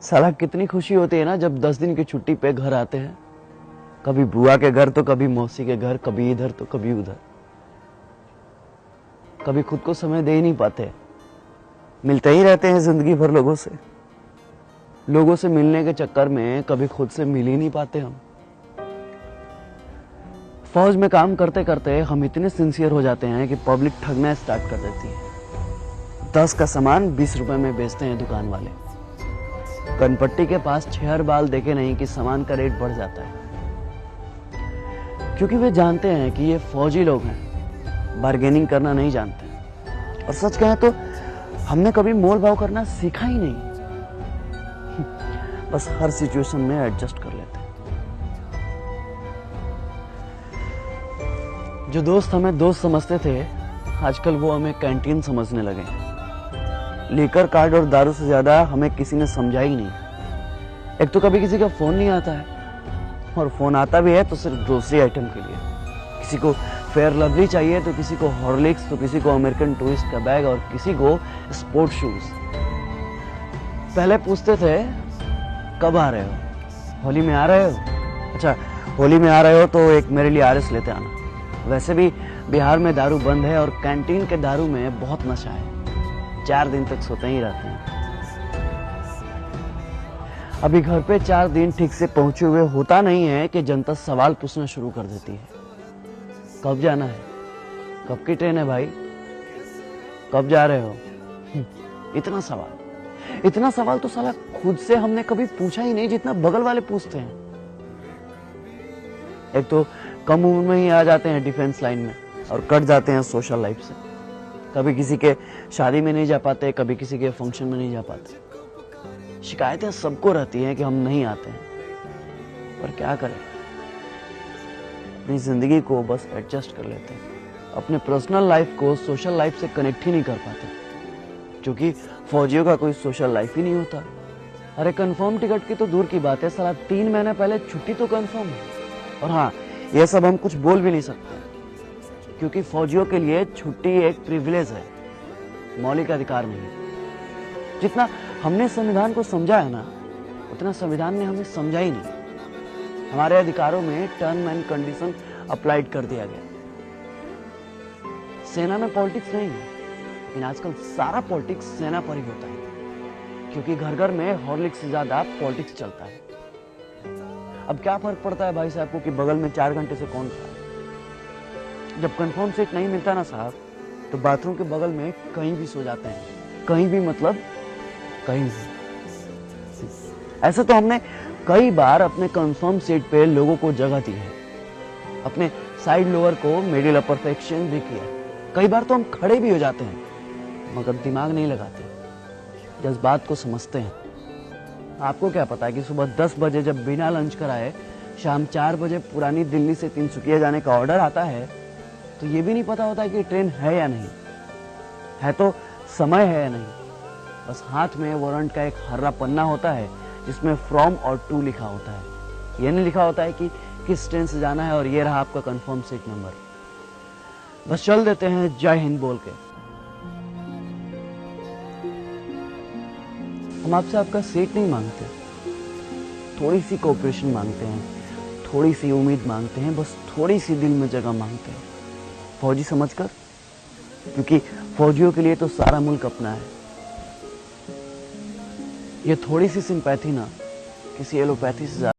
साला कितनी खुशी होती है ना जब 10 दिन की छुट्टी पे घर आते हैं। कभी बुआ के घर तो कभी मौसी के घर, कभी इधर तो कभी उधर। कभी खुद को समय दे ही नहीं पाते, मिलते ही रहते हैं जिंदगी भर लोगों से। लोगों से मिलने के चक्कर में कभी खुद से मिल ही नहीं पाते हम। फौज में काम करते करते हम इतने सिंसियर हो जाते हैं कि पब्लिक ठगना स्टार्ट कर देती है। 10 का सामान 20 रुपए में बेचते हैं दुकान वाले। कनपट्टी के पास 6 बाल देखे नहीं कि सामान का रेट बढ़ जाता है, क्योंकि वे जानते हैं कि ये फौजी लोग हैं, बार्गेनिंग करना नहीं जानते। और सच कहें तो हमने कभी मोल भाव करना सीखा ही नहीं, बस हर सिचुएशन में एडजस्ट कर लेते हैं। जो दोस्त हमें दोस्त समझते थे, आजकल वो हमें कैंटीन समझने लगे हैं। लीकर कार्ड और दारू से ज्यादा हमें किसी ने समझा ही नहीं। एक तो कभी किसी का फोन नहीं आता है, और फोन आता भी है तो सिर्फ ग्रोसरी आइटम के लिए। किसी को फेयर लवली चाहिए तो किसी को हॉर्लिक्स, तो किसी को अमेरिकन टूरिस्ट का बैग, और किसी को स्पोर्ट शूज। पहले पूछते थे कब आ रहे हो, होली में आ रहे हो? अच्छा, होली में आ रहे हो तो एक मेरे लिए आरएस लेते आना। वैसे भी बिहार में दारू बंद है और कैंटीन के दारू में बहुत नशा है। 4 दिन तक सोते ही रहते हैं। अभी घर पे 4 दिन ठीक से पहुंचे हुए होता नहीं है कि जनता सवाल पूछना शुरू कर देती है। कब जाना है? कब की ट्रेन है भाई? कब जा रहे हो? इतना सवाल तो साला खुद से हमने कभी पूछा ही नहीं जितना बगल वाले पूछते हैं। एक तो कम उम्र में ही आ जाते हैं डिफेंस लाइन में और कट जाते हैं सोशल लाइफ से। कभी किसी के शादी में नहीं जा पाते, कभी किसी के फंक्शन में नहीं जा पाते। शिकायतें सबको रहती हैं कि हम नहीं आते हैं, पर क्या करें, अपनी जिंदगी को बस एडजस्ट कर लेते हैं। अपने पर्सनल लाइफ को सोशल लाइफ से कनेक्ट ही नहीं कर पाते, क्योंकि फौजियों का कोई सोशल लाइफ ही नहीं होता। अरे कंफर्म टिकट की तो दूर की बात है, साला 3 महीने पहले छुट्टी तो कंफर्म है। और हाँ, यह सब हम कुछ बोल भी नहीं सकते, क्योंकि फौजियों के लिए छुट्टी एक प्रिविलेज है, मौलिक अधिकार नहीं। जितना हमने संविधान को समझा है ना, उतना संविधान ने हमें समझा ही नहीं। हमारे अधिकारों में टर्म एंड कंडीशन अप्लाइड कर दिया गया। सेना में पॉलिटिक्स नहीं है, लेकिन आजकल सारा पॉलिटिक्स सेना पर ही होता है, क्योंकि घर घर में हॉर्लिक्स से ज्यादा पॉलिटिक्स चलता है। अब क्या फर्क पड़ता है भाई साहब को कि बगल में 4 घंटे से कौन था? जब कंफर्म सीट नहीं मिलता ना साहब, तो बाथरूम के बगल में कहीं भी सो जाते हैं। कहीं भी मतलब कहीं भी। ऐसे तो हमने कई बार अपने कंफर्म सीट पे लोगों को जगह दी है, अपने साइड लोअर को मिडिल अपर सेक्शन भी किया। कई बार तो हम खड़े भी हो जाते हैं, मगर दिमाग नहीं लगाते, जज्बात को समझते हैं। आपको क्या पता है कि सुबह 10 बजे जब बिना लंच कराए शाम 4 बजे पुरानी दिल्ली से तिनसुकिया जाने का ऑर्डर आता है, तो ये भी नहीं पता होता है कि ट्रेन है या नहीं है, तो समय है या नहीं। बस हाथ में वारंट का एक हर्रा पन्ना होता है जिसमें फ्रॉम और टू लिखा होता है। ये नहीं लिखा होता है कि किस ट्रेन से जाना है और ये रहा आपका कंफर्म सीट नंबर। बस चल देते हैं जय हिंद बोल के। हम आपसे आपका सीट नहीं मांगते, थोड़ी सी कोऑपरेशन मांगते हैं, थोड़ी सी उम्मीद मांगते हैं, बस थोड़ी सी दिल में जगह मांगते हैं, फौजी समझकर। क्योंकि फौजियों के लिए तो सारा मुल्क अपना है। ये थोड़ी सी सिंपैथी ना किसी एलोपैथी से